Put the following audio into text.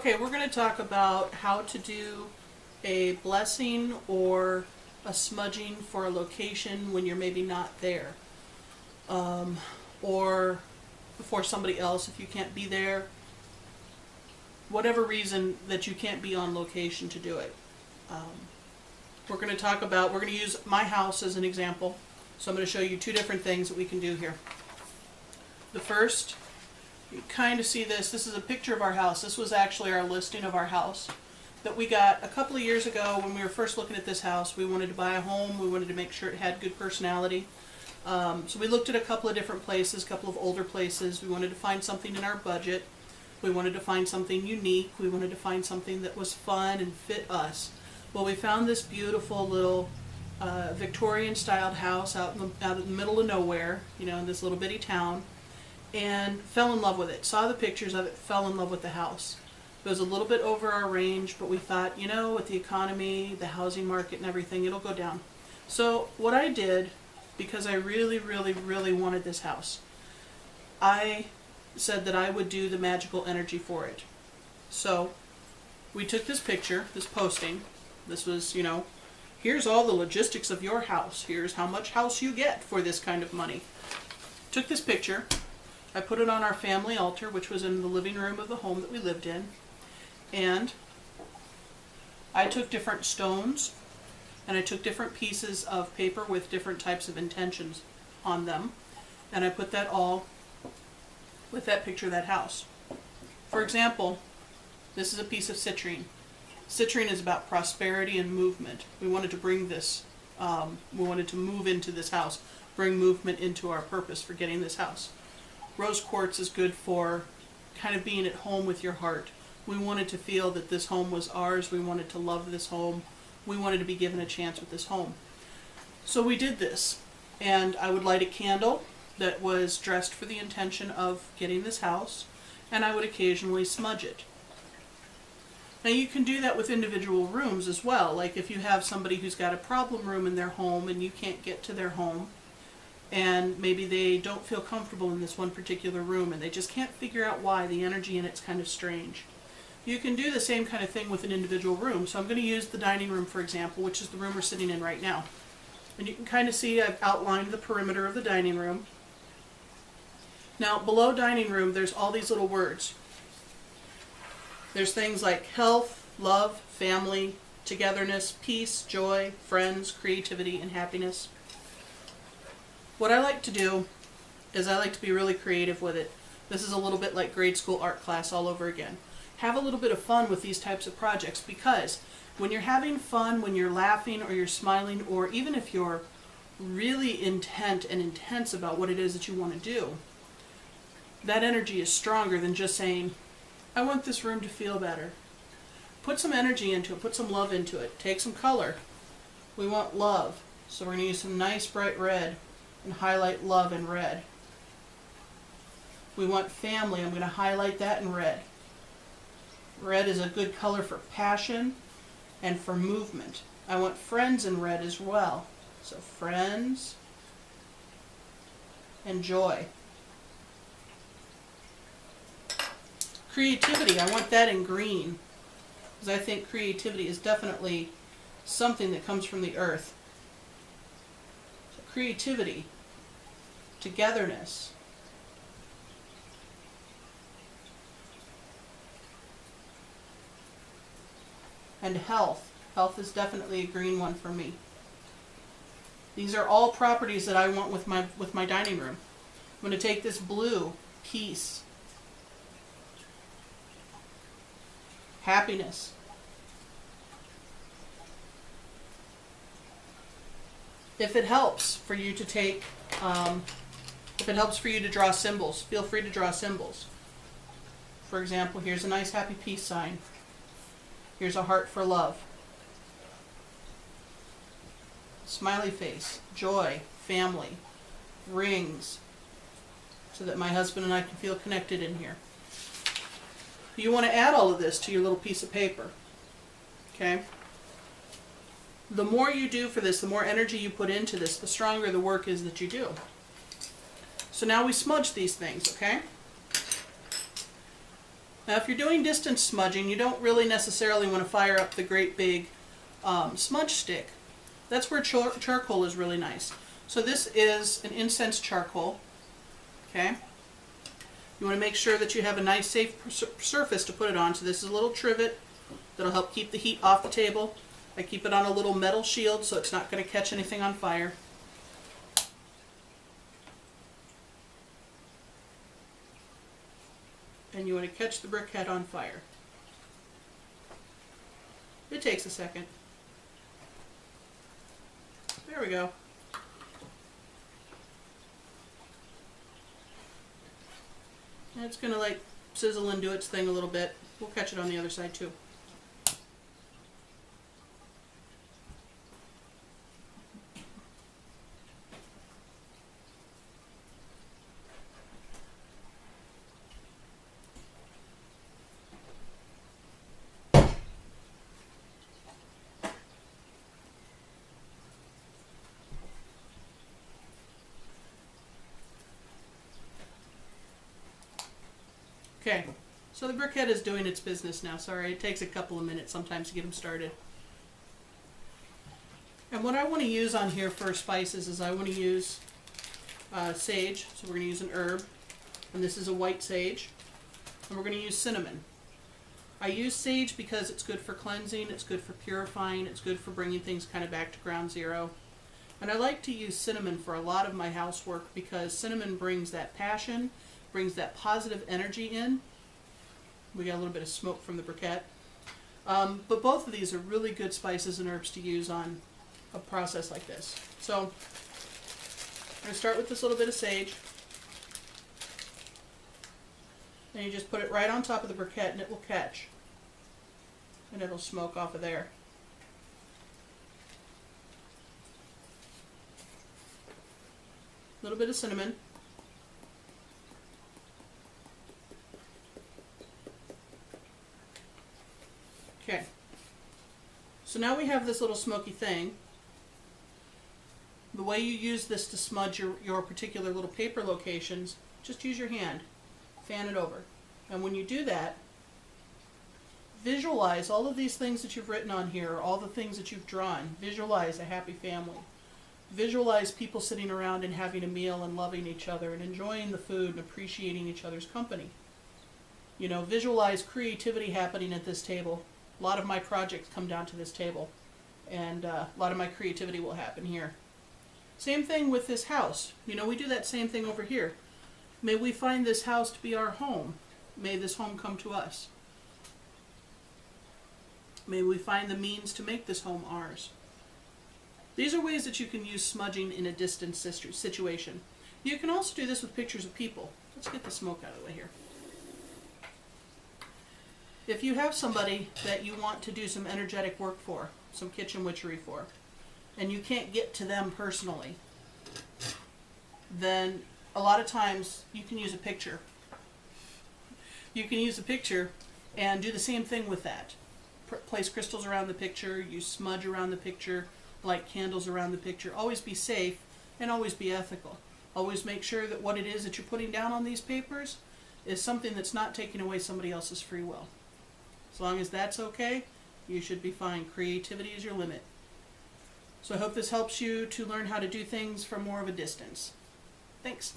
Okay, we're going to talk about how to do a blessing or a smudging for a location when you're maybe not there. Or for somebody else if you can't be there. Whatever reason that you can't be on location to do it. We're going to use my house as an example. So I'm going to show you two different things that we can do here. The first, you kind of see this. This is a picture of our house. This was actually our listing of our house that we got a couple of years ago when we were first looking at this house. We wanted to buy a home. We wanted to make sure it had good personality. So we looked at a couple of different places, a couple of older places. We wanted to find something in our budget. We wanted to find something unique. We wanted to find something that was fun and fit us. Well, we found this beautiful little Victorian-styled house out in the middle of nowhere, you know, in this little bitty town, and fell in love with it. Saw the pictures of it, fell in love with the house. It was a little bit over our range, but we thought, you know, with the economy, the housing market and everything, it'll go down. So what I did, because I really, really, really wanted this house, I said that I would do the magical energy for it. So we took this picture, this posting. This was, you know, here's all the logistics of your house. Here's how much house you get for this kind of money. Took this picture. I put it on our family altar, which was in the living room of the home that we lived in. And I took different stones and I took different pieces of paper with different types of intentions on them. And I put that all with that picture of that house. For example, this is a piece of citrine. Citrine is about prosperity and movement. We wanted to bring this, we wanted to move into this house, bring movement into our purpose for getting this house. Rose quartz is good for kind of being at home with your heart. We wanted to feel that this home was ours. We wanted to love this home. We wanted to be given a chance with this home. So we did this, and I would light a candle that was dressed for the intention of getting this house, and I would occasionally smudge it. Now you can do that with individual rooms as well. Like if you have somebody who's got a problem room in their home and you can't get to their home, and maybe they don't feel comfortable in this one particular room and they just can't figure out why, the energy in it's kind of strange. You can do the same kind of thing with an individual room. So I'm going to use the dining room, for example, which is the room we're sitting in right now. And you can kind of see I've outlined the perimeter of the dining room. Now below dining room there's all these little words. There's things like health, love, family, togetherness, peace, joy, friends, creativity, and happiness. What I like to do is I like to be really creative with it. This is a little bit like grade school art class all over again. Have a little bit of fun with these types of projects, because when you're having fun, when you're laughing or you're smiling, or even if you're really intent and intense about what it is that you want to do, that energy is stronger than just saying, I want this room to feel better. Put some energy into it, put some love into it, take some color. We want love, so we're going to use some nice bright red and highlight love in red. We want family, I'm going to highlight that in red. Red is a good color for passion and for movement. I want friends in red as well. So friends and joy. Creativity, I want that in green, because I think creativity is definitely something that comes from the earth. So creativity, togetherness, and health. Health is definitely a green one for me. These are all properties that I want with my dining room. I'm going to take this blue, peace, happiness. If it helps for you to take, if it helps for you to draw symbols, feel free to draw symbols. For example, here's a nice happy peace sign. Here's a heart for love. Smiley face, joy, family, rings, so that my husband and I can feel connected in here. You want to add all of this to your little piece of paper. Okay? The more you do for this, the more energy you put into this, the stronger the work is that you do. So now we smudge these things, okay? Now if you're doing distance smudging, you don't really necessarily want to fire up the great big smudge stick. That's where charcoal is really nice. So this is an incense charcoal, okay? You want to make sure that you have a nice safe surface to put it on. So this is a little trivet that'll help keep the heat off the table. I keep it on a little metal shield so it's not going to catch anything on fire. And you want to catch the briquette on fire. It takes a second. There we go. And it's going to like sizzle and do its thing a little bit. We'll catch it on the other side too. Okay, so the briquette is doing its business now. Sorry, it takes a couple of minutes sometimes to get them started. And what I want to use on here for spices is I want to use sage. So we're going to use an herb, and this is a white sage. And we're going to use cinnamon. I use sage because it's good for cleansing, it's good for purifying, it's good for bringing things kind of back to ground zero. And I like to use cinnamon for a lot of my housework because cinnamon brings that passion, brings that positive energy in. We got a little bit of smoke from the briquette. But both of these are really good spices and herbs to use on a process like this. So I'm going to start with this little bit of sage. And you just put it right on top of the briquette and it will catch. And it'll smoke off of there. A little bit of cinnamon. Okay, so now we have this little smoky thing. The way you use this to smudge your particular little paper locations, just use your hand, fan it over. And when you do that, visualize all of these things that you've written on here, all the things that you've drawn. Visualize a happy family. Visualize people sitting around and having a meal and loving each other and enjoying the food and appreciating each other's company. You know, visualize creativity happening at this table. A lot of my projects come down to this table, and a lot of my creativity will happen here. Same thing with this house. You know, we do that same thing over here. May we find this house to be our home. May this home come to us. May we find the means to make this home ours. These are ways that you can use smudging in a distance situation. You can also do this with pictures of people. Let's get the smoke out of the way here. If you have somebody that you want to do some energetic work for, some kitchen witchery for, and you can't get to them personally, then a lot of times you can use a picture. You can use a picture and do the same thing with that. Place crystals around the picture, use smudge around the picture, light candles around the picture. Always be safe and always be ethical. Always make sure that what it is that you're putting down on these papers is something that's not taking away somebody else's free will. As long as that's okay, you should be fine. Creativity is your limit. So I hope this helps you to learn how to do things from more of a distance. Thanks.